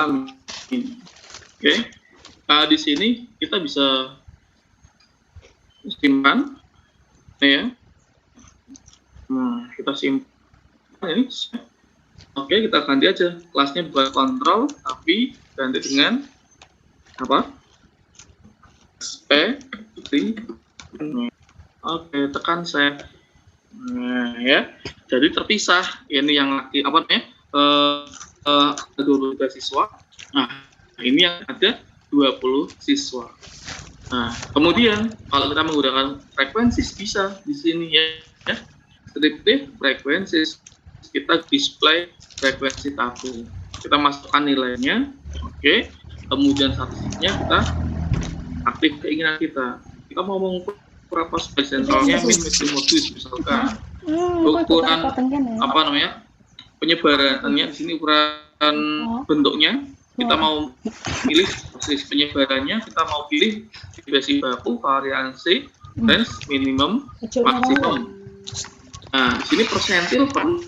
Oke. Di sini kita bisa simpan, ya. Nah, kita simpan ini. Oke, kita ganti aja kelasnya buat kontrol, tapi ganti dengan apa? Oke, tekan save. Nah, ya. Jadi terpisah. Ini yang lagi apa namanya? Ada 23 siswa. Nah, ini yang ada 20 siswa. Nah, kemudian kalau kita menggunakan frekuensi bisa di sini ya. Descriptive frekuensi, kita display frekuensi tabel. Kita masukkan nilainya, oke. Kemudian statistiknya kita aktif keinginan kita. Kita mau mengukur berapa space sentralnya min modus misalkan. Ukuran apa namanya? Penyebarannya di sini ukuran bentuknya. Kita mau pilih basis penyebarannya, kita mau pilih dimensi baku, variansi, range, minimum, maksimum. Nah, di sini persentil perlu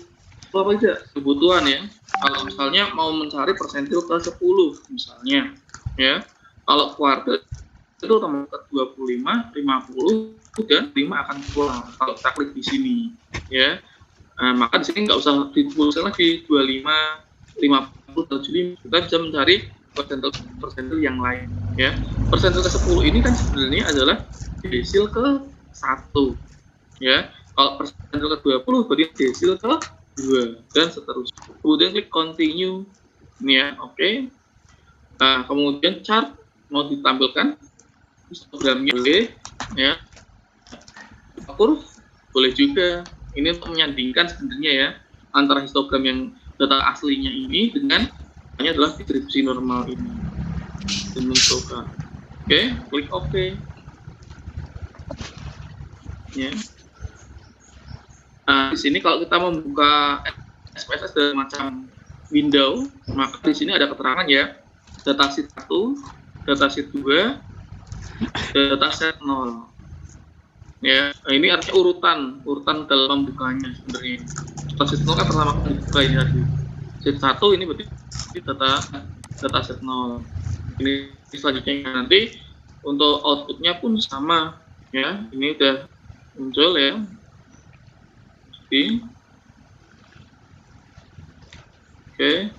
apa tidak? Kebutuhan ya. Kalau misalnya mau mencari persentil ke 10 misalnya, ya. Kalau kuartil itu otomatis ke 25, 50 dan 5 akan keluar kalau kita klik di sini, ya. Nah, maka di sini nggak usah dituliskan lagi 25, 50 dan 75. Kita bisa mencari persentil yang lain, ya. Persentil ke 10 ini kan sebenarnya adalah desil ke 1, ya. Kalau persentil ke 20 berarti desil ke 2 dan seterusnya. Kemudian klik continue, ini ya, oke. Nah, kemudian chart mau ditampilkan histogramnya boleh, ya. Kurve boleh juga. Ini untuk menyandingkan sebenarnya ya antara histogram yang data aslinya ini dengan hanya adalah distribusi normal ini. Dimunculkan. Oke, klik OK. Ya. Nah, di sini kalau kita membuka SPSS dari macam window, maka di sini ada keterangan ya. Dataset 1, dataset 2, dataset 0. Ya, nah ini artinya urutan dalam pembukanya sebenarnya. Dataset 0 kan pertama kali dibuka ini tadi. Set 1 ini berarti dataset 0. Ini selanjutnya nanti untuk outputnya pun sama ya. Ini udah muncul ya. Oke.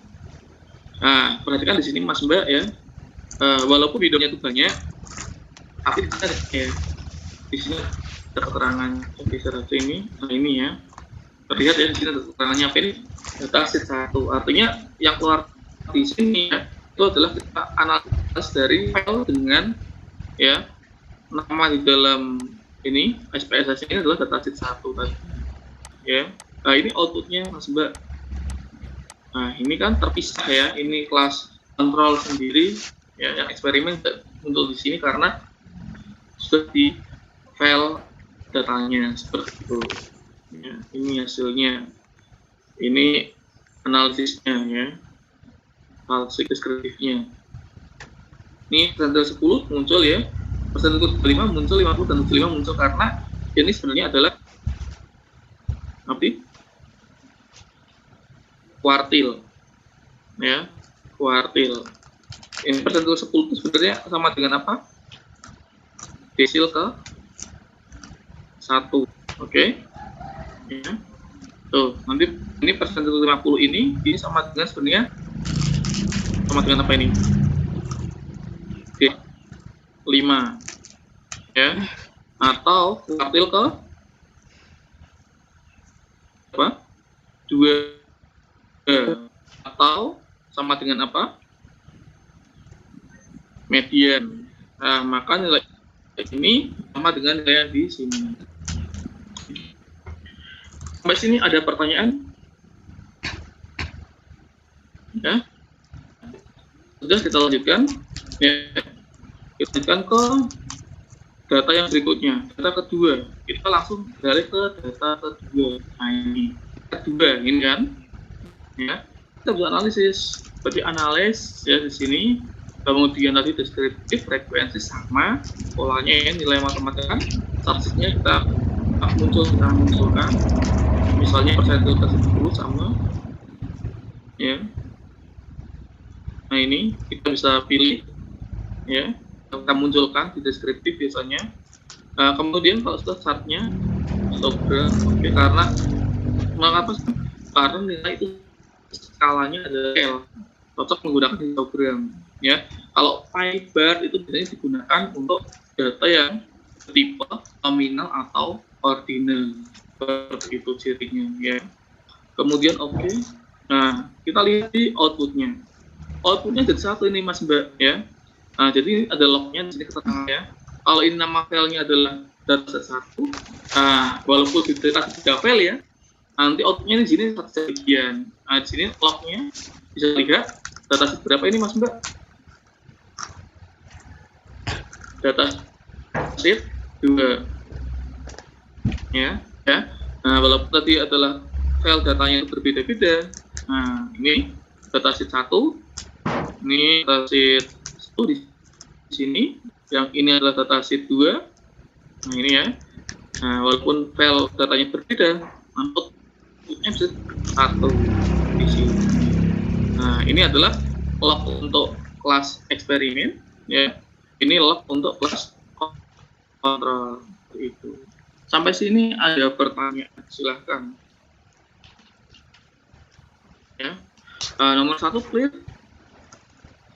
Nah, perhatikan di sini Mas Mbak ya. Walaupun videonya itu banyak, tapi kita ya di sini ada keterangan geser aja ini. Nah, ini ya. Terlihat ya di sini ada keterangannya apa ini? Dataset 1. Artinya yang keluar di sini ya itu adalah kita analisis dari file dengan ya nama di dalam ini SPSS ini adalah dataset 1 tadi. Ya. Nah, ini outputnya Mas Mbak. Nah, ini kan terpisah ya. Ini kelas kontrol sendiri ya, yang eksperimen untuk di sini karena sudah di file datanya seperti itu. Ya, ini hasilnya. Ini analisisnya ya. Analisis deskriptifnya. Ini persentil 10 muncul ya. Persentil 25 muncul, 50 dan 75 muncul karena ini sebenarnya adalah apa? Kuartil. Ya, kuartil. Ini persentil 10 itu sebenarnya sama dengan apa? Desil ke 1. Oke. Ya. Tuh, nanti ini persentil 50 ini sama dengan sebenarnya sama dengan apa ini? Oke. 5. Ya. Atau kuartil ke apa? 2. Atau sama dengan apa? Median. Nah, maka nilai ini sama dengan nilai di sini. Sampai sini ada pertanyaan? Ya. Sudah, kita lanjutkan. Ya. Kita lanjutkan ke data yang berikutnya. Data kedua. Kita langsung beralih ke data kedua. Nah, ini. Kedua, ini kan. Ya. Kita bisa analisis. Seperti analis ya di sini. Kemudian tadi deskriptif, frekuensi sama, polanya ya, nilai matematika, statistiknya kita munculkan, misalnya persentil ke 10 sama, ya. Nah, ini kita bisa pilih, ya, kita munculkan di deskriptif biasanya. Kemudian kalau sudah startnya histogram, oke, karena mengapa? Karena nilai itu skalanya adalah L, cocok menggunakan histogram, ya. Kalau pie bar itu biasanya digunakan untuk data yang tipe nominal atau ordinal, seperti itu cirinya, ya. Kemudian oke. Nah, kita lihat di outputnya. Outputnya jadi satu ini Mas Mbak, ya. Nah, jadi ada lognya di sini keterangannya. Kalau ini nama filenya adalah dataset 1, nah, walaupun di data 3 file ya, nanti outputnya di sini satu sekian. Nah, di sini lognya bisa lihat dataset berapa ini Mas Mbak? Dataset 2, ya. Nah, walaupun tadi adalah file datanya berbeda-beda. Nah, ini dataset 1, ini dataset 1 di sini, yang ini adalah dataset 2. Nah, ini ya. Nah, walaupun file datanya berbeda, outputnya bisa 1 di sini. Nah, ini adalah log untuk kelas eksperimen, ya. Ini log untuk kelas kontrol, itu. Sampai sini ada pertanyaan, silahkan. Ya, nomor 1 clear,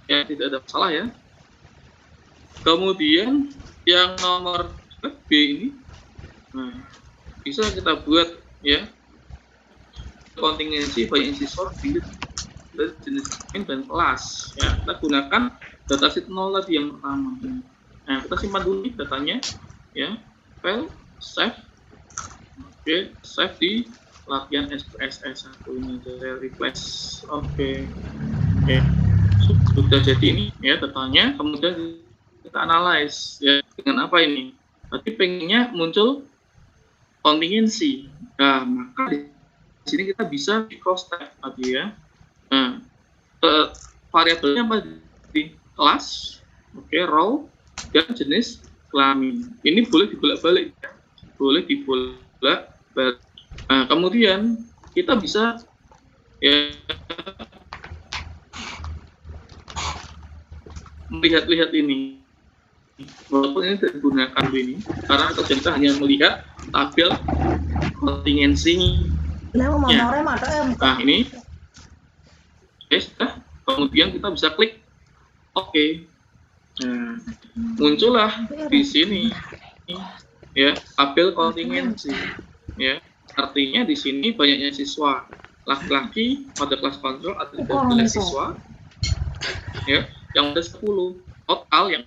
ya, tidak ada masalah ya. Kemudian yang nomor B ini, nah, bisa kita buat, ya, kontingensi by siswa dari jenis dan kelas, ya. Kita gunakan dataset 0 tadi yang pertama. Nah, kita simpan dulu datanya, ya, file save, oke, save di latihan SPSS 1 ini, saya replace, oke. Sudah jadi ini, ya, datanya. Kemudian kita analyze, ya, dengan apa ini? Berarti pengennya muncul kontingensi. Nah, maka di sini kita bisa cross tab tadi, ya. Nah, variabelnya apa? Di kelas, oke, row, dan jenis kelamin. Ini boleh dibolak-balik, ya. Boleh dibolak-balik. Nah, kemudian kita bisa, ya, melihat-lihat ini. Walaupun ini tidak digunakan ini, karena kita hanya melihat tabel kontingensinya. Nah, ini, sudah. Kemudian kita bisa klik OK. Nah, muncullah di sini, ya, tabel kontingensi, ya. Artinya di sini banyaknya siswa laki-laki pada kelas kontrol ada 13 siswa, ya, yang ada 10 total, yang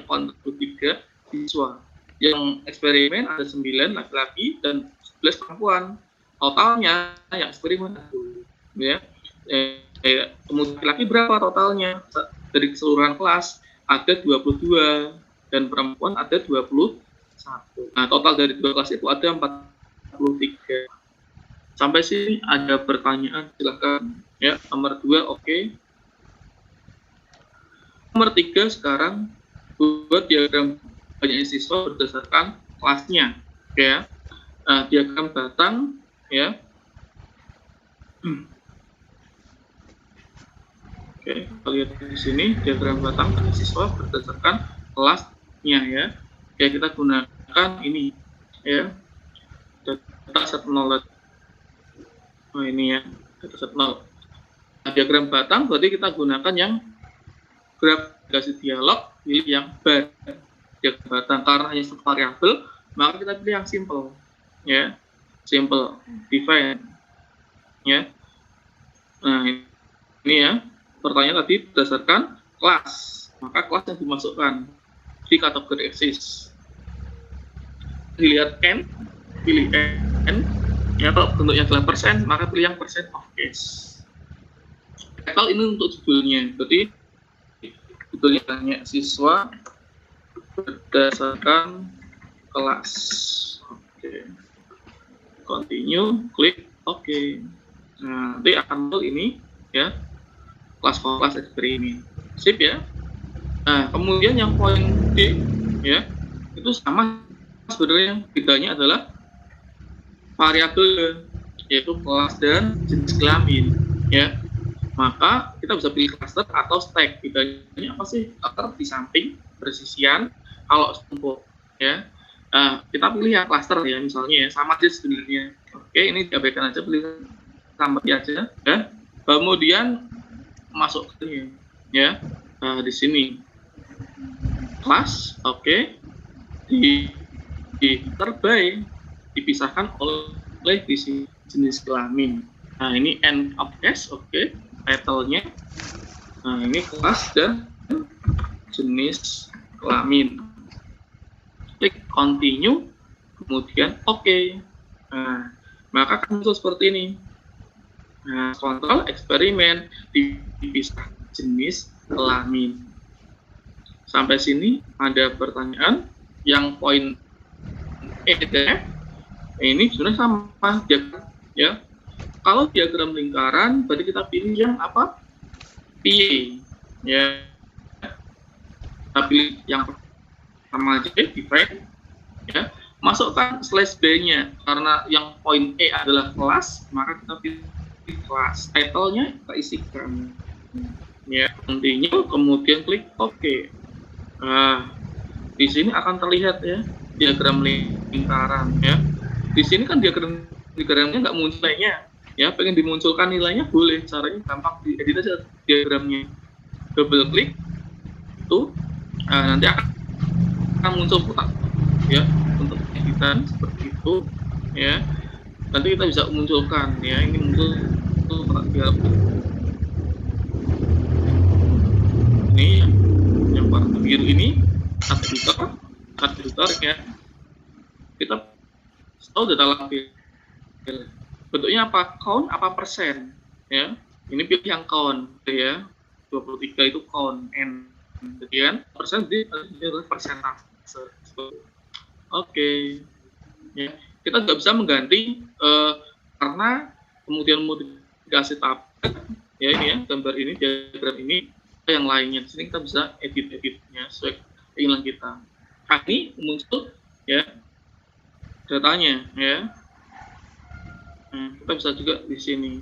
kontrol 3 siswa, yang eksperimen ada 9 laki-laki dan 11 perempuan, totalnya yang eksperimen ya. Kemudian laki berapa totalnya dari keseluruhan kelas? Ada 22 dan perempuan ada 21. Nah, total dari dua kelas itu ada 43. Sampai sini ada pertanyaan, silakan, ya. Nomor 2 oke. Nomor 3 sekarang buat diagram banyak siswa berdasarkan kelasnya, ya. Nah, diagram batang, ya. Oke, kita lihat di sini diagram batang banyak siswa berdasarkan kelasnya, ya. Oke, kita gunakan ini, ya, dataset 0. Oh, ini ya, dataset 0. Nah, diagram batang berarti kita gunakan yang graf dikasih dialog, pilih yang bar diagram batang. Karena hanya satu variabel, maka kita pilih yang simple, ya, simple define, ya. Nah, ini ya, pertanyaan tadi berdasarkan kelas, maka kelas yang dimasukkan di kategori eksis. Dilihat n, pilih n, ya. Kalau bentuknya adalah persen, maka pilih yang persen of case. Kalau ini untuk judulnya, berarti judulnya hanya siswa berdasarkan kelas. Oke. Continue, klik oke. Nah, nanti akan muncul ini, ya, kelas eksperimen. Sip, ya. Nah, kemudian yang poin D, ya, itu sama sebenarnya, bedanya adalah variabel, yaitu kelas dan jenis kelamin, ya. maka kita bisa pilih cluster atau stack. Bedanya apa sih? Cluster di samping, bersisian, kalau tumpuk, ya. Kita pilih yang cluster ya, misalnya ya, sama aja sebenarnya. Oke, ini diabaikan aja, pilih sama aja, ya. Kemudian masuk ke ini, ya. Di sini kelas, oke, di terbaik dipisahkan oleh visi jenis kelamin. Nah, ini end of case, oke, title-nya. Nah, ini kelas dan jenis kelamin. Klik continue, kemudian oke. Nah, maka akan muncul seperti ini. Nah, kontrol eksperimen dipisah jenis kelamin. Sampai sini ada pertanyaan yang poin E dan F. Ini sebenarnya sama diagram, ya. Kalau diagram lingkaran, berarti kita pilih yang apa? PA, ya. Kita pilih yang pertama aja, define, ya. Masukkan slash B-nya, karena yang poin E adalah kelas, maka kita pilih kelas. Title-nya kita isikan, ya. Continue, kemudian klik OK. Nah, di sini akan terlihat ya diagram lingkaran, ya. Di sini kan diagramnya nggak muncul nilainya, ya. Pengen dimunculkan nilainya boleh, caranya gampang, diedit aja diagramnya. Double klik itu, nanti akan muncul kotak, ya, untuk editan seperti itu, ya. Nanti kita bisa munculkan, ya. Ini muncul kotak diagram. Ini yang warna biru ini atributor, ya. Kita tahu data label. Bentuknya apa? Count apa persen, ya. Ini pilih yang count, ya. 23 itu count, n, kemudian persen di persentase. Oke. Ya. Kita nggak bisa mengganti karena kemudian modifikasi tabel, ya, ini ya, gambar ini, diagram ini, yang lainnya. Di sini kita bisa edit-editnya sesuai keinginan kita. Nah, ini muncul, ya, datanya, ya. Nah, kita bisa juga di sini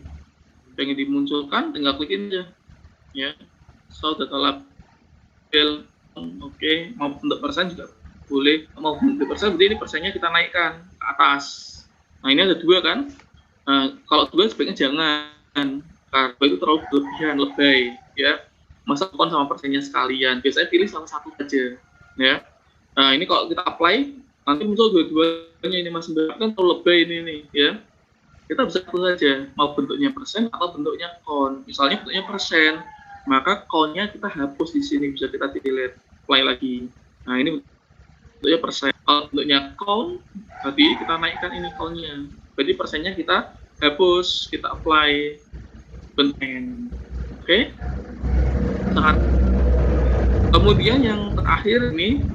pengen dimunculkan, tinggal klik aja, ya. So data label, oke. Mau bentuk persen juga boleh, mau bentuk persen, berarti ini persennya kita naikkan ke atas. Nah, ini ada dua kan. Nah, kalau dua sebaiknya jangan, karena itu terlalu berlebihan, lebay, ya. Masa bukan sama persennya sekalian, biasanya pilih salah satu saja, ya. Nah, ini kalau kita apply, nanti muncul dua-duanya ini, Mas Mbak, kan terlalu lebay ini nih, ya. Kita bisa pilih saja, mau bentuknya persen atau bentuknya count. Misalnya bentuknya persen, maka count-nya kita hapus di sini, bisa kita delete, apply lagi. Nah, ini bentuknya persen. Kalau bentuknya count, berarti kita naikkan ini count-nya. Berarti persennya kita hapus, kita apply bentuk. Oke? Kemudian yang terakhir ini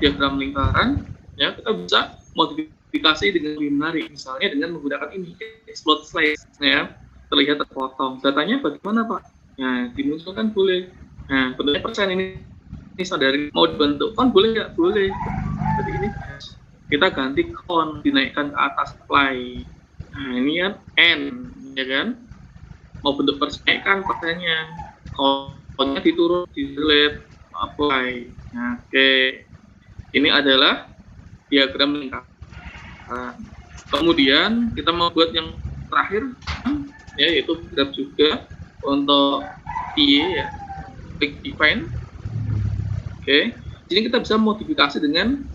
diagram lingkaran, ya, kita bisa modifikasi dengan lebih menarik, misalnya dengan menggunakan ini explode slice, ya, terlihat terpotong. Datanya bagaimana, Pak? Nah, dimunculkan boleh. Nah, bentuknya persen ini sadari mau dibentuk count boleh nggak? Boleh. Jadi ini kita ganti count, dinaikkan ke atas, apply. Nah, ini kan n, ya kan? Mau bentuk persen, naikkan persennya. Count-nya diturun, di delete, apply. Nah, oke. Ini adalah diagram lingkaran. Kemudian kita mau buat yang terakhir, ya, yaitu graph juga untuk PA, ya. Klik define. Oke. Jadi kita bisa modifikasi dengan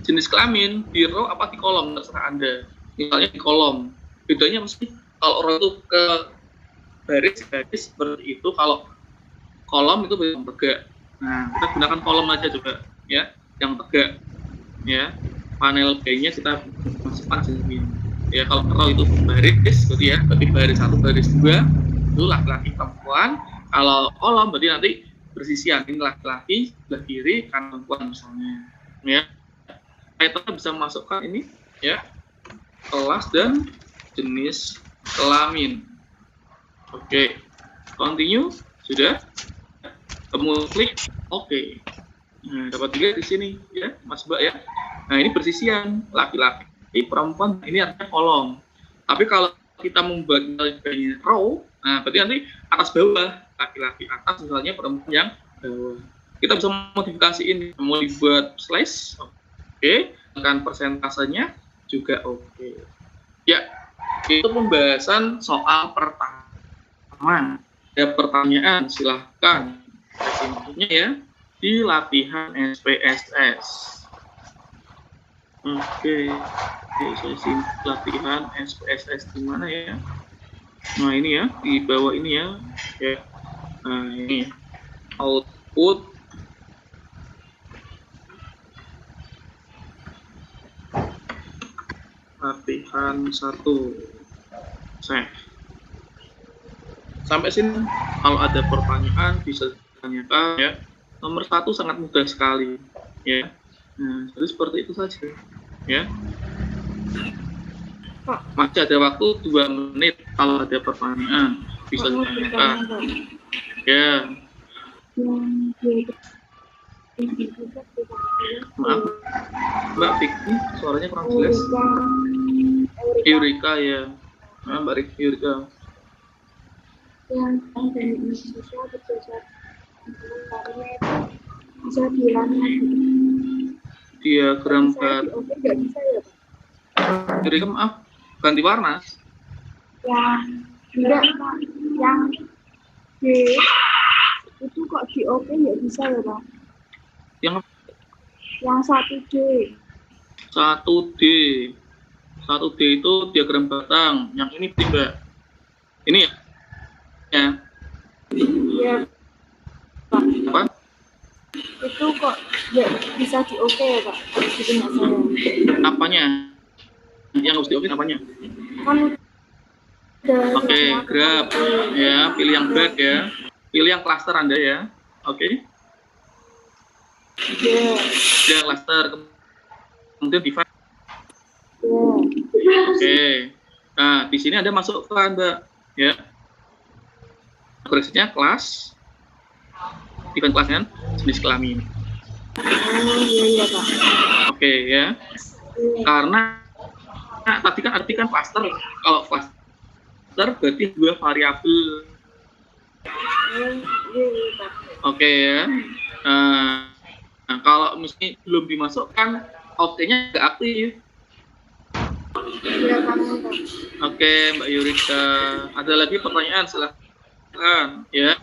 jenis kelamin di row apa di kolom, terserah Anda. Misalnya di kolom. Bedanya mesti kalau row itu ke baris seperti itu, kalau kolom itu yang tegak. Nah, kita gunakan kolom aja juga, ya, yang tegak, ya. Panel B-nya kita masukkan jenis, ya. Kalau row itu baris, berarti ya, berarti baris 1, baris 2 itu laki-laki perempuan. Kalau kolom berarti nanti bersisian, ini laki-laki sebelah kiri, kanan perempuan misalnya, ya. Kita bisa masukkan ini, ya, kelas dan jenis kelamin. Oke, continue, sudah. Kemudian klik OK. Nah, dapat juga di sini, ya, Mas Mbak, ya. Nah, ini bersisian, laki-laki, perempuan, ini artinya kolom. Tapi kalau kita membagi row, Nah, berarti nanti atas bawah, laki-laki atas misalnya, perempuan yang bawah. Kita bisa modifikasi ini, mau dibuat slash, oke, dengan persentasenya juga oke. Ya, itu pembahasan soal pertama. Ada pertanyaan, silahkan. Intinya ya, di latihan SPSS. Oke, sesi latihan SPSS di mana ya? Nah ini ya, di bawah ini ya. Nah ini output latihan 1. Save. Sampai sini kalau ada pertanyaan bisa ditanyakan ya. Nomor 1 sangat mudah sekali ya. Nah, jadi seperti itu saja ya. Masih ada waktu 2 menit kalau ada pertanyaan bisa ditanyakan. Ya. Maaf, Mbak Vicky, suaranya kurang jelas. Eureka ya. Nah, Mbak Eureka. Yang dari Indonesia berjajar bisa dihilangkan. Diagram bar. Nggak bisa ya, Pak? Eureka, maaf, ganti warna. Yang enggak, Pak. Yang D itu kok di OK nggak bisa ya, Pak? Yang 1D. 1D. 1D itu diagram batang. Yang ini Mbak. Ini ya. Ya. Iya, Pak. Apa? Itu kok nggak bisa di OK ya, Pak? Gitu nggak saya. Apanya? Yang harus di OK apanya? Kan Oke, grab. Ya, pilih yang back ya. Pilih yang cluster Anda ya. Oke. Iya. Yang cluster. Kemudian divide. Iya. Oke. Nah, di sini Anda masukkan, Mbak. Ya. Progresinya kelas. Event kelasnya jenis kelamin. Oh, iya, Pak. Oke, ya. Karena tadi kan cluster. Kalau cluster berarti 2 variabel. Oke ya. Nah, kalau misalnya belum dimasukkan, OK-nya nggak aktif. Oke, Mbak Yurika. Ada lagi pertanyaan? Silahkan. Ya.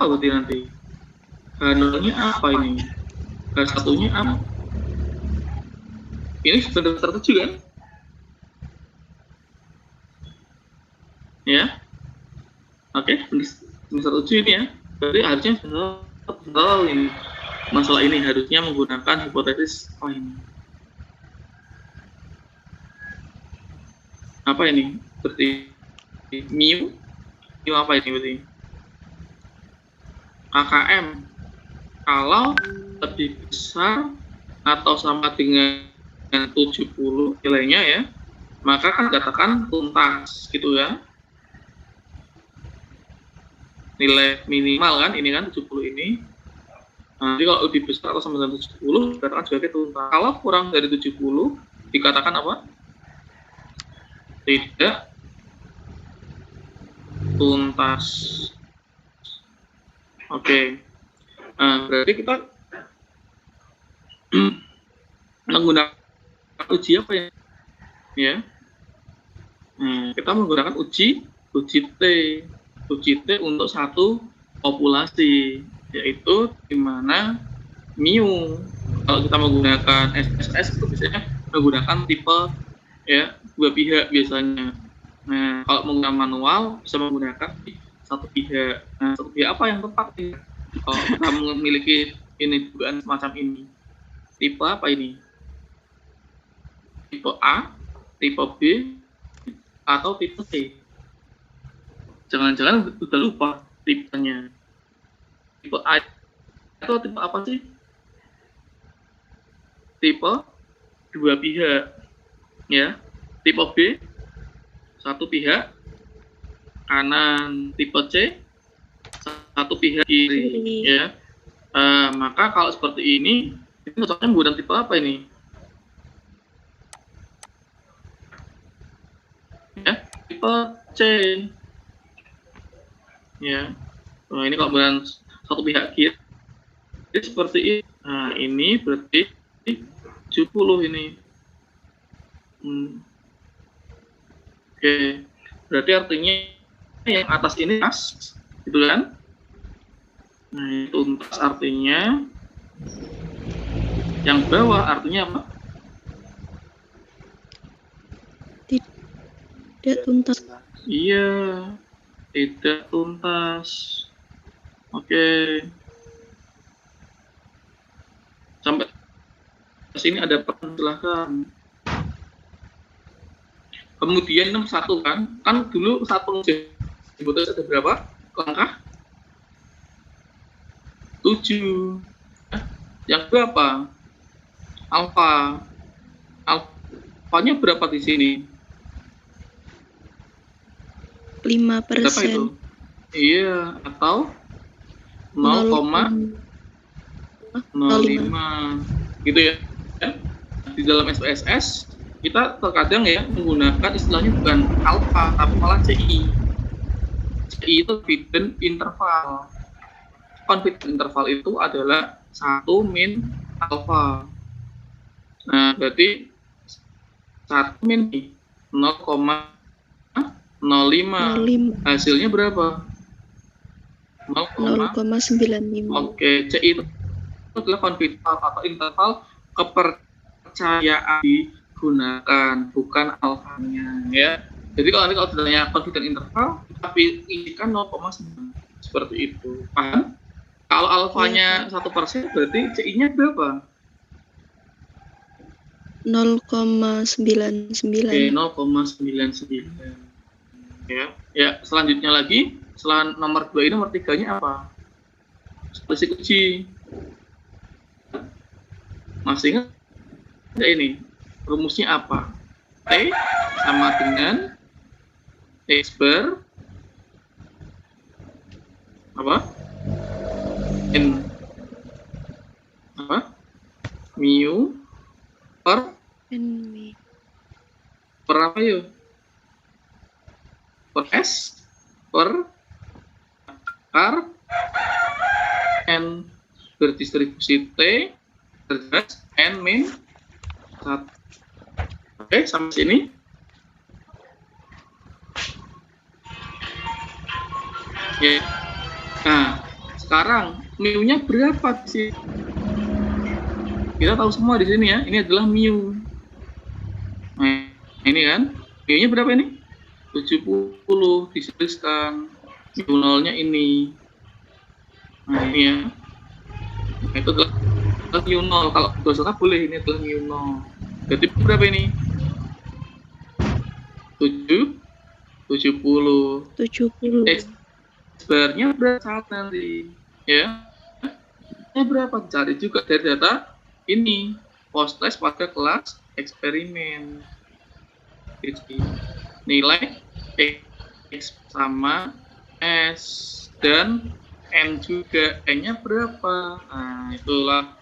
apa berarti nanti? H0-nya apa ini? H1-nya apa? Ini sudah tertuju kan? Ya, oke, semester 7 ini ya. Berarti harusnya tahu ini masalah ini harusnya menggunakan hipotesis ini. Apa ini? Berarti mu apa ini berarti? KKM kalau lebih besar atau sama dengan 70 nilainya ya, maka kan katakan tuntas gitu ya. Nilai minimal kan ini kan 70 ini. Nah, jadi kalau lebih besar atau sama dengan 70 dikatakan sebagai tuntas. Kalau kurang dari 70 dikatakan apa? Tidak tuntas. Oke. Nah, berarti kita menggunakan uji apa ya? Ya. Nah, kita menggunakan uji T. Uji T untuk satu populasi, yaitu di mana mu. Kalau kita menggunakan SSS itu biasanya menggunakan tipe ya 2 pihak biasanya. Nah, kalau menggunakan manual bisa menggunakan satu pihak. Nah, satu pihak apa yang tepat ya? Kalau kita memiliki ini dugaan semacam ini, tipe apa ini? Tipe A, tipe B, atau tipe C? Jangan-jangan udah lupa tipenya. Tipe A itu tipe apa sih? Tipe 2 pihak, ya. Tipe B, satu pihak kanan. Tipe C, satu pihak kiri, ya. Maka kalau seperti ini cocoknya menggunakan tipe apa ini? Ya, tipe C. Ya. Nah, ini kalau menggunakan satu pihak kiri seperti ini. Nah, ini berarti 70 ini. Oke. Berarti artinya yang atas ini pas, gitu kan? Nah, itu tuntas artinya yang bawah artinya apa? Tidak tuntas. Iya, tidak tuntas. Oke. Sampai sini ada pertanyaan, silahkan. Kemudian 61 kan dulu saat pengujian hipotesis ada berapa langkah? 7. Yang berapa? Alfa. Alfanya berapa di sini? 5%. Berapa itu? Iya, atau 0,05 gitu ya. Di dalam SPSS kita terkadang ya menggunakan istilahnya bukan alfa tapi malah CI. CI itu confidence interval. Confidence interval itu adalah 1 min alfa. Nah, berarti 1 min 0,05. Hasilnya berapa? 0,95. Oke, CI itu adalah confidence atau interval kepercayaan digunakan, bukan alfanya ya. Jadi kalau nanti kalau ditanya confidence interval, tapi isikan 0,9 seperti itu. Paham? Kalau alfanya 1% berarti CI-nya berapa? 0,99. Oke, 0,99. Ya, selanjutnya lagi, setelah nomor 2 ini, nomor 3-nya apa? Selisih uji. Masih ingat nggak ini? Rumusnya apa? T sama dengan X bar apa? N apa? Mu per apa yuk? Per S per R N berdistribusi T terjelas N min 1. Oke, sampai sini. Ya. Nah, Sekarang mu-nya berapa sih? Kita tahu semua di sini ya, ini adalah mu. Nah, ini kan, mu-nya berapa ini? 70 dituliskan. Mu nolnya ini. Nah, ini ya. Nah, itu adalah mu nol. Kalau dosa boleh, ini adalah mu nol. Jadi berapa ini? 70. 70. X-bar-nya berapa nanti? Ya. Ini berapa? Cari juga dari data ini. Post test pada kelas eksperimen. Nilai X sama S dan N juga. N-nya berapa? Nah, itulah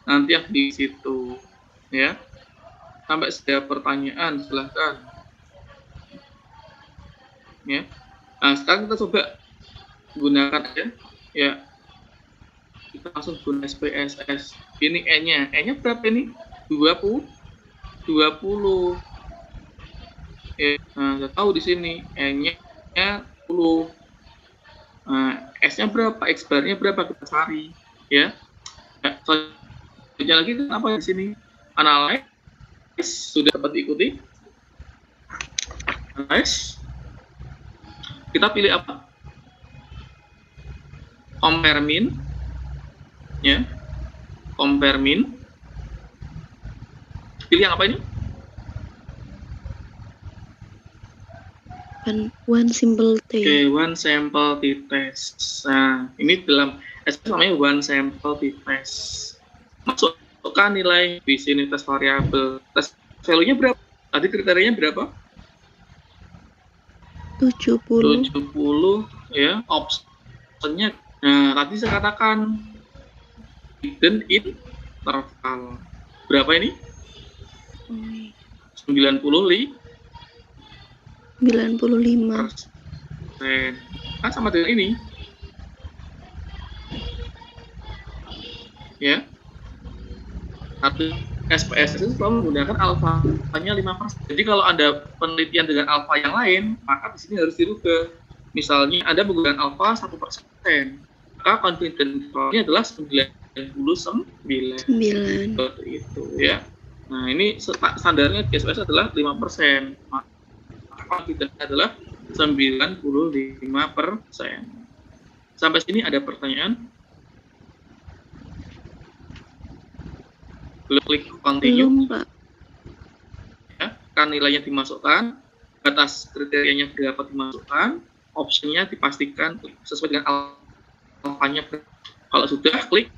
nanti yang di situ. Ya. Sampai ada pertanyaan, silahkan. Ya. Nah, sekarang kita coba gunakan aja. Ya. Kita langsung guna SPSS. Ini N-nya. N-nya berapa ini? 20. Ya, nah, kita tahu di sini N-nya 10. Nah, S-nya berapa? X-bar-nya berapa? Kita cari. Ya. Nah, selanjutnya lagi kan apa di sini? Analyze. Sudah dapat diikuti? Analyze. Kita pilih apa? Compare mean. Ya. Compare mean. Pilih yang apa ini? One simple t. Oke, one sample t-test. Nah, ini dalam SPS namanya one sample t-test. Masukkan nilai di sini tes variabel. Tes value-nya berapa? Tadi kriterianya berapa? 70. 70 ya, optionnya. Nah, tadi saya katakan hidden interval. Berapa ini? 95. 95. Kan sama dengan ini. Ya. Tapi SPS itu selalu menggunakan alfanya 5%. Jadi kalau ada penelitian dengan alfa yang lain, maka di sini harus dirubah. Misalnya Anda menggunakan alfa 1%, maka confidence intervalnya adalah 99. Seperti itu ya. Nah, ini standarnya di SPS adalah 5%. Maka confidence adalah 95%. Sampai sini ada pertanyaan? Klik continue. Belum, Pak. Ya, kan nilainya dimasukkan, batas kriterianya berapa dimasukkan, optionnya dipastikan sesuai dengan alfanya. Kalau sudah, klik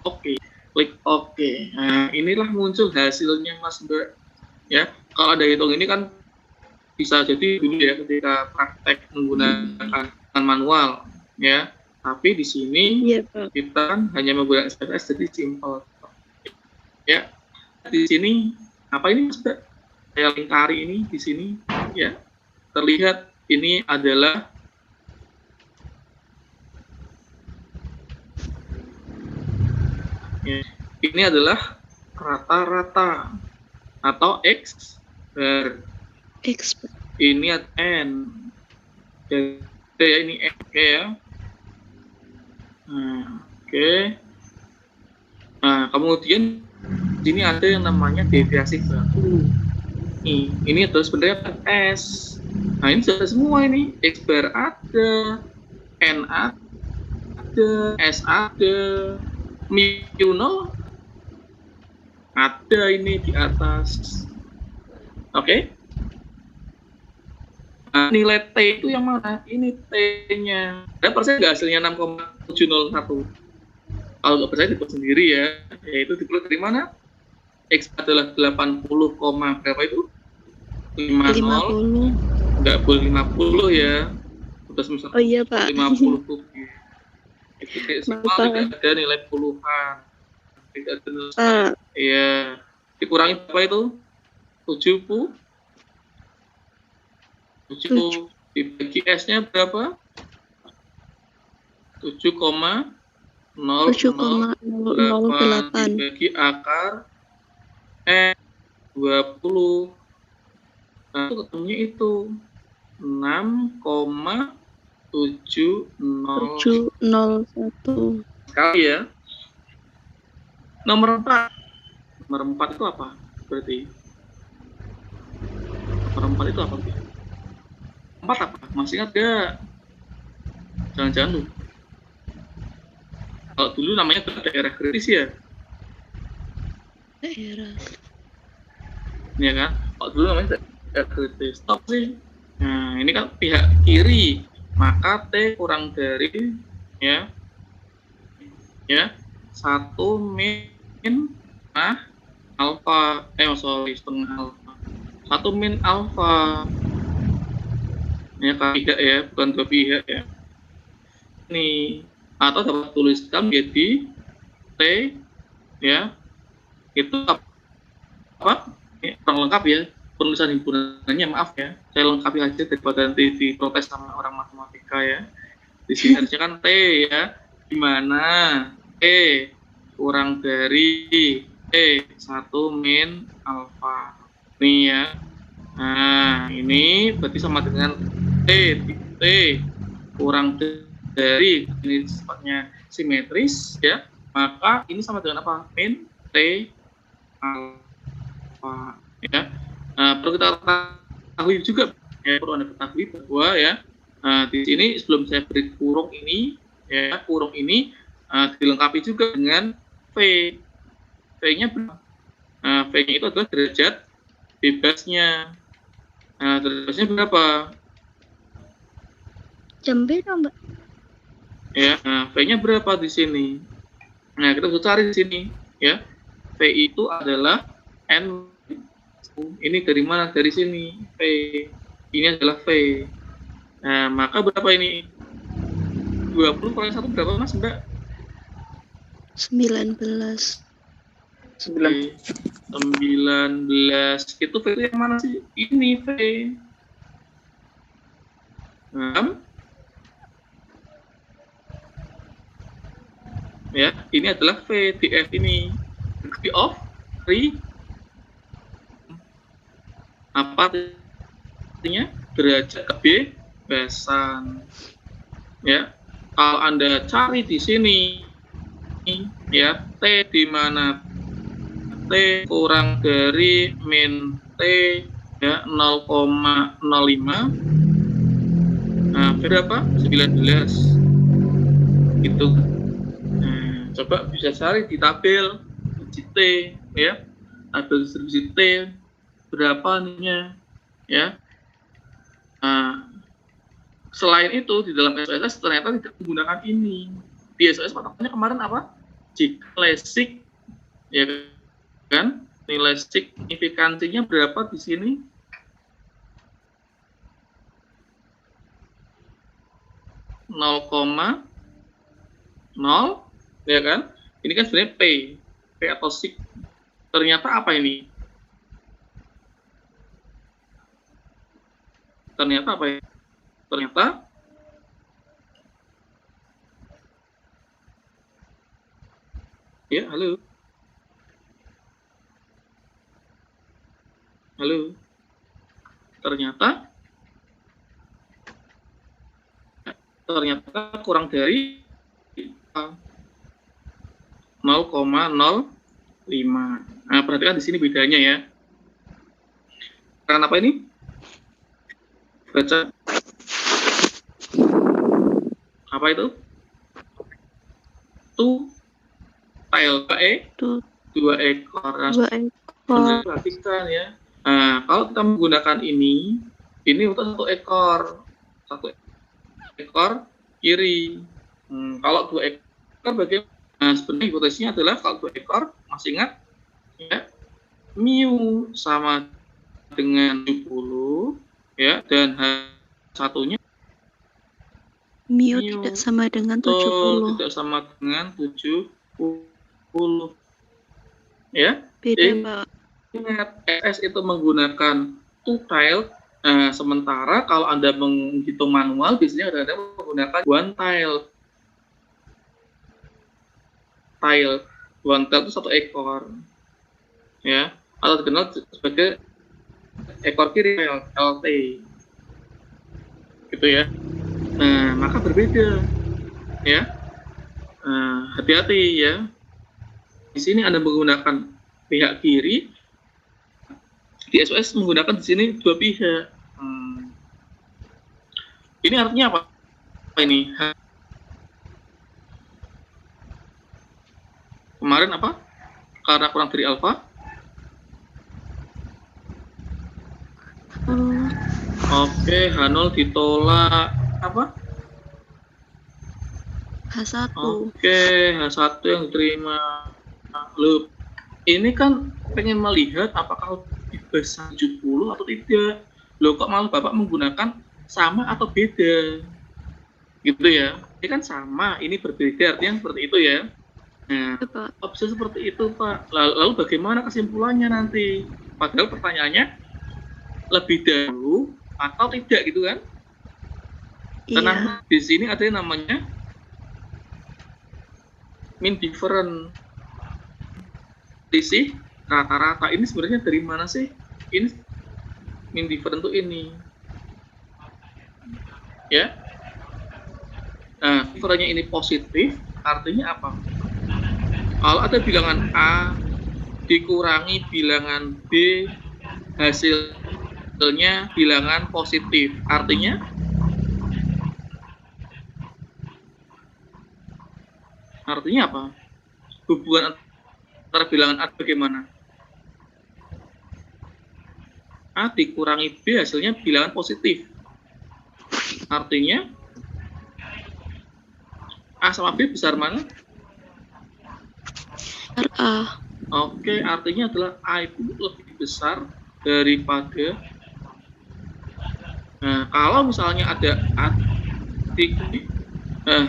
OK. Klik OK. Nah, inilah muncul hasilnya, Mas Mbak. Ya, kalau ada hitung ini kan bisa jadi dulu ya ketika praktek menggunakan manual, ya. Tapi di sini kita kan hanya menggunakan SPS, jadi simple. Ya, di sini apa ini Mas Mbak? Saya lingkari ini di sini, ya. Terlihat ini adalah ya, ini adalah rata-rata atau X bar. Ini N. Ya, ini N, oke ya. Nah, oke. Nah, kemudian sini ada yang namanya deviasi baku. Ini adalah sebenarnya S. Nah, ini sudah semua ini. X bar ada, N ada, S ada, mu nol ada ini di atas. Oke. Nah, nilai T itu yang mana? Ini T-nya. Ada persen nggak hasilnya 6,701? Kalau nggak percaya dibuat sendiri ya. Yaitu dibuat dari mana? X adalah 80, berapa itu? 50. Nggak boleh 50 ya. Udah semester. Oh iya, Pak. 50 kubik. Itu desimal tidak ada nilai puluhan. Tidak ada nilai. Iya. Dikurangi berapa itu? 70. 7 dibagi S-nya berapa? 7,008 dibagi akar N 20. Nah, itu ketemunya itu 6,008. 701 sekali ya. Nomor 4. Nomor 4 itu apa? Berarti nomor 4 itu apa? 4 apa? Masih ingat gak? Jangan-jangan lu. Kalau dulu namanya daerah kritis ya. daerah. Iya kan? Kalau dulu namanya daerah kritis. Stop sih. Nah, ini kan pihak kiri. Maka T kurang dari ya 1 min alfa. Setengah alfa. 1 min alfa. Ya, pihak ya, bukan dua pihak ya. Ini atau dapat tuliskan jadi T ya itu apa? Ini kurang lengkap ya penulisan himpunannya, maaf ya, saya lengkapi aja daripada nanti diprotes sama orang matematika ya. Di sini harusnya kan T ya, dimana T kurang dari T 1 min alfa nih ya. Nah ini berarti sama dengan T kurang dari, ini sifatnya simetris ya, maka ini sama dengan apa? Min T alfa ya. Perlu kita ketahui juga ya, perlu Anda ketahui bahwa ya di sini sebelum saya beri kurung ini ya, kurung ini dilengkapi juga dengan V. V-nya berapa? V-nya itu adalah derajat bebasnya. Derajat bebasnya berapa? Jam berapa, Mbak? Ya, V-nya berapa di sini? Nah, kita bisa cari di sini ya. V itu adalah N. Ini dari mana? Dari sini. V. Ini adalah V. Nah, maka berapa ini? 20 kurang 1 berapa, Mas? Mbak? 19. 19. Itu V itu yang mana sih? Ini V. 6. Ya, ini adalah V di F ini. Degree of free. Apa artinya? Derajat kebebasan. Ya, kalau Anda cari di sini ya, T di mana? T kurang dari min T ya 0,05. Nah, berapa? 19. Itu. Nah, coba bisa cari di tabel T ya. Tabel distribusi T berapa ininya ya. Nah, selain itu di dalam SPSS ternyata tidak menggunakan ini. Di SPSS patokannya kemarin apa? Nilai sig ya kan? Nilai signifikansinya berapa di sini? 0,0 ya kan? Ini kan sebenarnya P atau sig. Ternyata apa ini? Ternyata apa ya? Ternyata ya, halo. Ternyata kurang dari 0,05. Nah, perhatikan di sini bedanya ya. Karena apa ini? Baca. Apa itu? Dua ekor. Perhatikan ya. Nah, kalau kita menggunakan ini untuk satu ekor kiri. Kalau 2 ekor bagaimana? Nah, sebenarnya hipotesisnya adalah kalau 2 ekor, masih ingat ya, mu sama dengan 70 ya, dan satunya mu tidak sama dengan 70. Tidak sama dengan 70 ya. Beda, Pak. Ingat, SS itu menggunakan two-tile. Nah, sementara kalau Anda menghitung manual, biasanya Anda menggunakan one-tile. One-tile itu satu ekor. Ya, atau dikenal sebagai ekor kiri, LT. Gitu ya. Nah, maka berbeda, ya. Hati-hati ya. Di sini Anda menggunakan pihak kiri, di SOS menggunakan di sini dua pihak. Ini artinya apa? Ini kemarin apa? Karena kurang dari alfa. Oke, H0 ditolak apa? H1. Oke, H1 yang diterima. Loh, ini kan pengen melihat apakah di base 70 atau tidak. Loh, kok malah Bapak menggunakan sama atau beda? Gitu ya. Ini kan sama, ini berbeda, artinya seperti itu ya. Nah, opsi seperti itu, Pak. Lalu bagaimana kesimpulannya nanti? Padahal pertanyaannya lebih dahulu atau tidak gitu kan? Tenang, di sini ada yang namanya mean difference. Sih rata-rata ini sebenarnya dari mana sih? Ini mean difference itu ini. Ya. Nah, difference-nya ini positif, artinya apa? Kalau ada bilangan A dikurangi bilangan B, hasilnya bilangan positif. Artinya apa? Hubungan antara bilangan A bagaimana? A dikurangi B hasilnya bilangan positif. Artinya A sama B besar mana? A. Oke, artinya adalah A itu lebih besar daripada. Nah, kalau misalnya ada A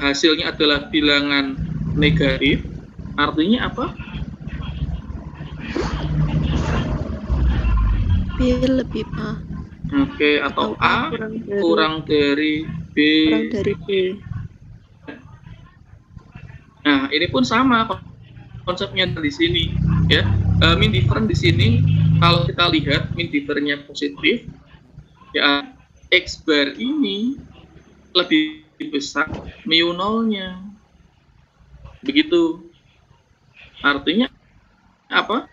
hasilnya adalah bilangan negatif, artinya apa? B lebih A. Oke, atau A kurang dari B. Nah, ini pun sama konsepnya di sini, ya. Mean difference di sini kalau kita lihat mean difference-nya positif, ya X bar ini lebih besar mu nolnya. Begitu. Artinya apa?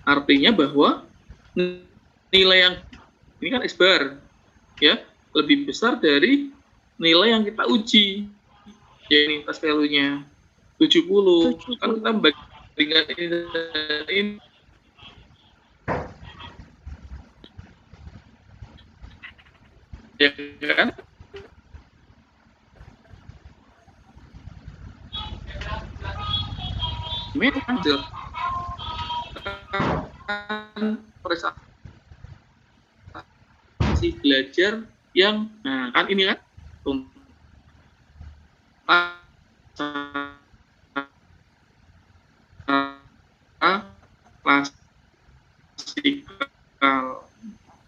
Artinya bahwa nilai yang ini kan X bar, ya, lebih besar dari nilai yang kita uji. Ya ini test value-nya 70. Kan kita bandingkan ini. Ya kan? Memang prestasi belajar yang kan ini kan klasikal.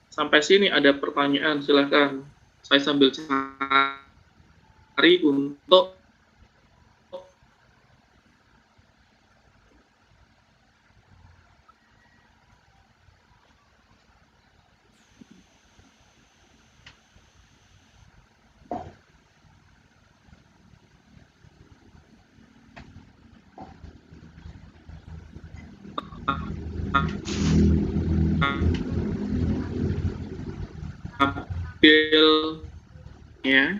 Sampai sini ada pertanyaan, silakan. Saya sambil cari untuk ambil ya.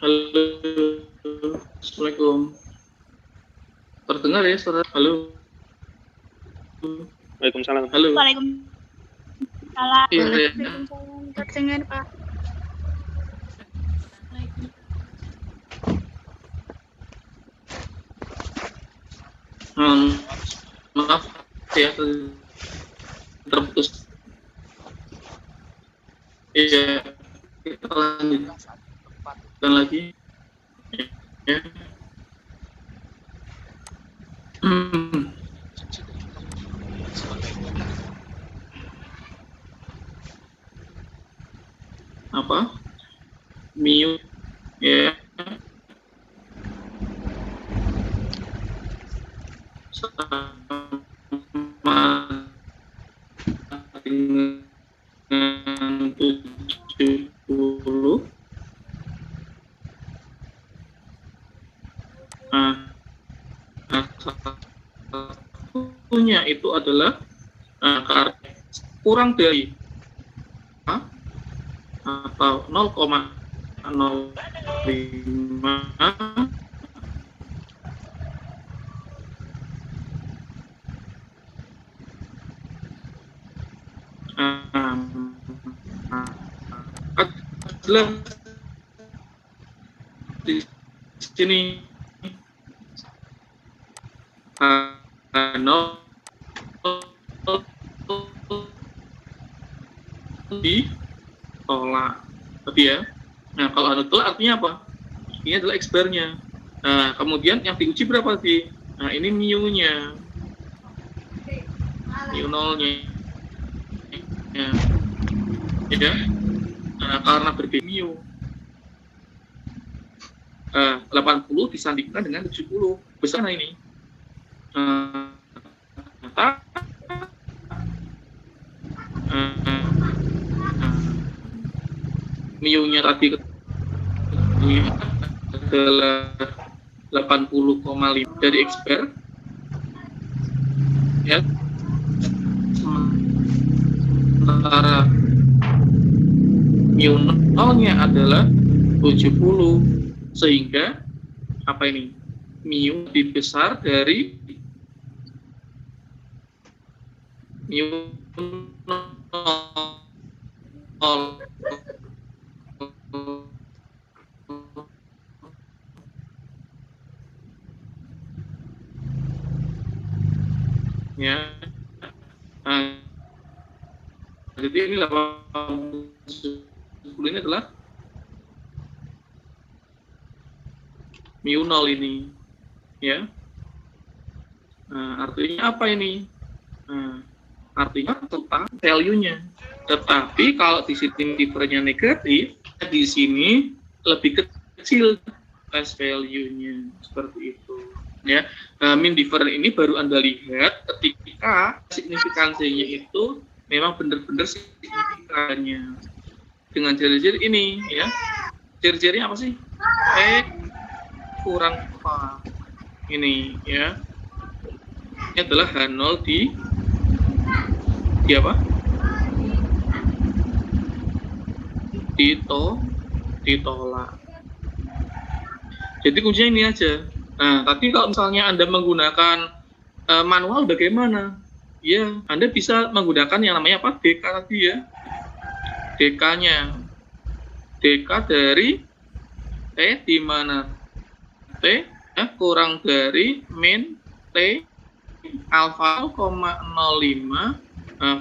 Halo. Assalamualaikum. Terdengar ya suara? Halo. Waalaikumsalam. Halo. Waalaikumsalam. Iya, ya. Waalaikumsalam. Terdengar, Pak. Maaf ya terputus. Iya, kita lanjutkan lagi. Ya. Apa? Mu ya. Sama dengan 70. Satunya itu adalah kurang dari atau 0,05 adalah di sini ditolak tadi ya. Nah, kalau ditolak artinya apa? Ini adalah X bar-nya. Nah, kemudian yang diuji berapa tadi? Nah, ini mu-nya. Mu nolnya. Ya. Nah, karena berbeda mu. 80 disandingkan dengan 70. Besar nah ini. Mu-nya tadi adalah 80,5 dari X bar. Ya. Sementara mu nolnya adalah 70, sehingga apa ini? Mu lebih besar dari mu nol. Ya. Jadi ini 80 ini adalah mu nol ini, ya. Nah, artinya apa ini? Nah, artinya tentang value-nya. Tetapi kalau di sini difference-nya negatif, di sini lebih kecil as value-nya, seperti itu. Ya, mean difference ini baru Anda lihat ketika signifikansinya itu memang benar-benar signifikannya dengan ciri-ciri ini, ya. Ciri-cirinya apa sih? Kurang apa? Ini, ya. Ini adalah H0 di apa? Ditolak. Jadi kuncinya ini aja. Nah, tapi kalau misalnya Anda menggunakan manual bagaimana? Ya, Anda bisa menggunakan yang namanya apa? DK tadi ya. DK-nya. DK dari T di mana T ya, kurang dari min T alfa 0,05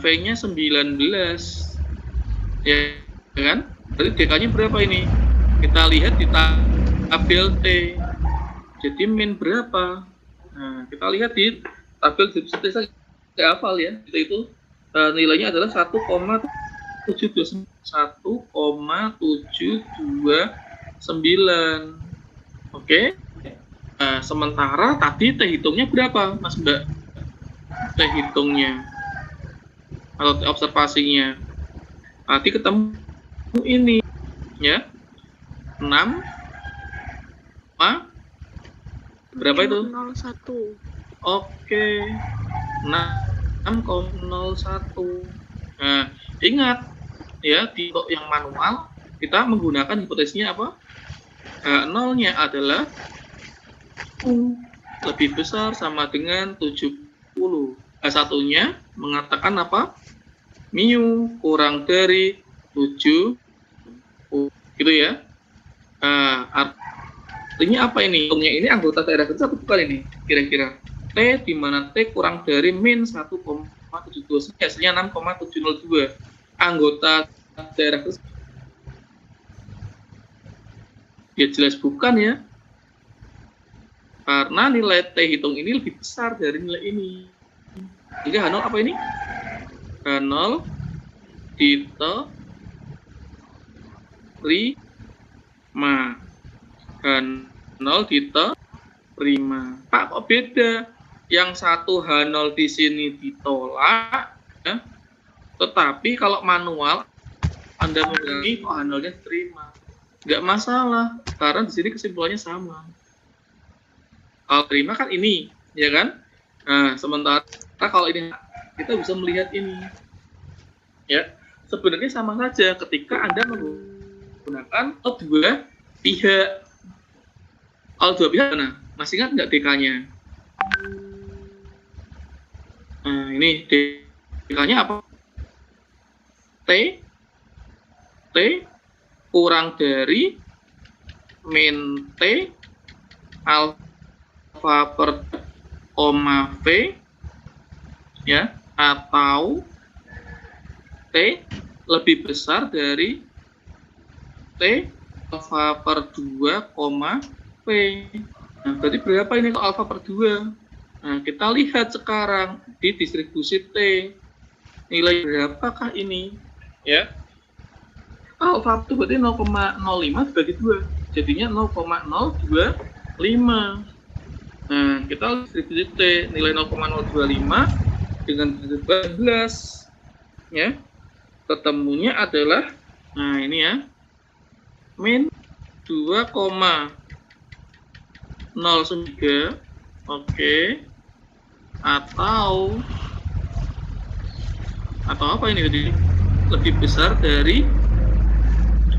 V-nya 19. Ya kan? Berarti DK-nya berapa ini? Kita lihat di tabel T. Jadi min berapa? Nah, kita lihat di tabel seperti saya hafal ya. Itu nilainya adalah 1,729. Oke. Nah, sementara tadi T hitungnya berapa, Mas Mbak? T hitungnya atau T observasinya. Tadi ketemu ini ya. 6 berapa itu? 01. Oke. 6,01. Nah, ingat ya, di yang manual kita menggunakan hipotesisnya apa? H0-nya adalah lebih besar sama dengan 70. H1-nya mengatakan apa? Mu kurang dari 7. Gitu ya. Artinya apa ini? Hitungnya ini anggota daerah kecil atau bukan ini? Kira-kira. T di mana T kurang dari min 1,72. Hasilnya 6,702. Anggota daerah kecil. Ya jelas bukan ya. Karena nilai T hitung ini lebih besar dari nilai ini. Sehingga H0 apa ini? H0 diterima. H0 diterima. Pak, kok beda? Yang satu H0 di sini ditolak, ya. Tetapi kalau manual Anda mengulangi kok H0-nya diterima. Nggak masalah, karena di sini kesimpulannya sama. Kalau terima kan ini, ya kan? Nah, sementara kalau ini kita bisa melihat ini, ya sebenarnya sama saja ketika Anda menggunakan dua pihak. Kalau dua pihak, nah masih ingat nggak DK-nya? Nah ini DK-nya apa? T kurang dari min T alfa per koma V, ya, atau T lebih besar dari T alfa per 2, V. Nah, berarti berapa ini kalau alfa per 2? Nah, kita lihat sekarang di distribusi T. Nilai berapakah ini? Ya. Alfa itu berarti 0,05 dibagi 2. Jadinya 0,025. Nah, kita distribusi T nilai 0,025 dengan 12, ya. Ketemunya adalah, nah ini ya, min 2,03, oke, atau apa ini tadi? Lebih besar dari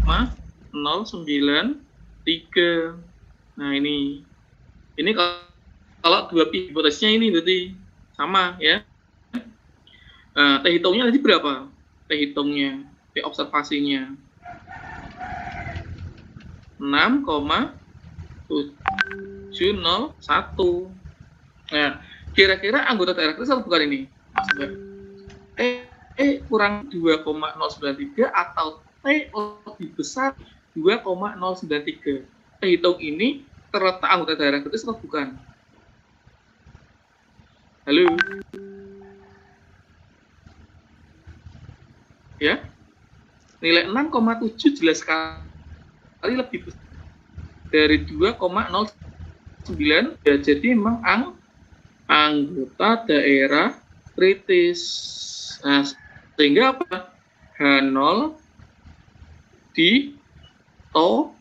0,093. Nah ini kalau dua hipotesisnya ini berarti sama ya. T hitungnya tadi berapa? T hitungnya, T observasinya 6,701. Nah, kira-kira anggota daerah kecil bukan ini? Kurang 2,093 atau T lebih besar 2,093. T hitung ini terletak anggota daerah kecil atau bukan? Halo? Ya, nilai 6,7 jelas sekali lebih besar dari 2,09. Ya, jadi memang anggota daerah kritis. Nah, sehingga apa? H0 ditolak.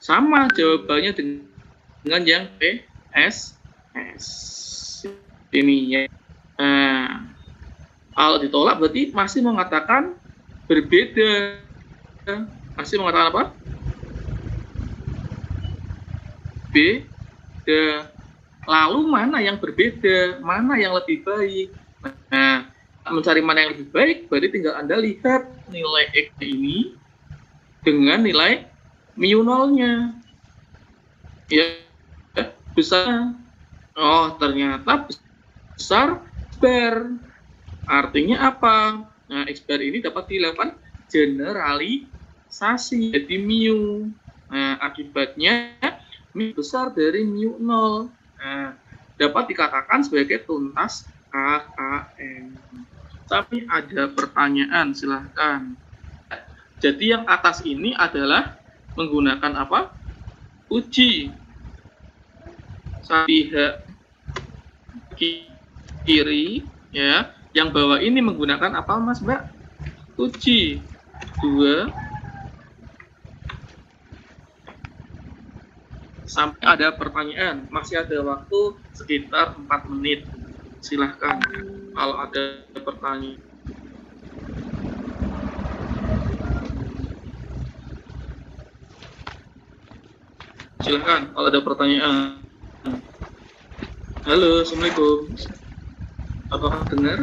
Sama jawabannya dengan yang PSS ini ya. Nah, kalau ditolak berarti masih mengatakan berbeda. Masih mengatakan apa? Beda. Lalu mana yang berbeda? Mana yang lebih baik? Nah, mencari mana yang lebih baik berarti tinggal Anda lihat nilai X ini dengan nilai mu nolnya. Ya, besar. Oh, ternyata besar bar. Artinya apa? Nah, X bar ini dapat dilakukan generalisasi jadi mu. Nah, akibatnya mu besar dari mu nol. Nah, dapat dikatakan sebagai tuntas KKM. Tapi ada pertanyaan, silahkan. Jadi yang atas ini adalah menggunakan apa? Uji. Pihak kiri, ya. Yang bawah ini menggunakan apa, Mas Mbak? Uji 2. Sampai ada pertanyaan, masih ada waktu sekitar 4 menit. Silahkan kalau ada pertanyaan. Silahkan kalau ada pertanyaan. Halo, Assalamualaikum. Apakah dengar?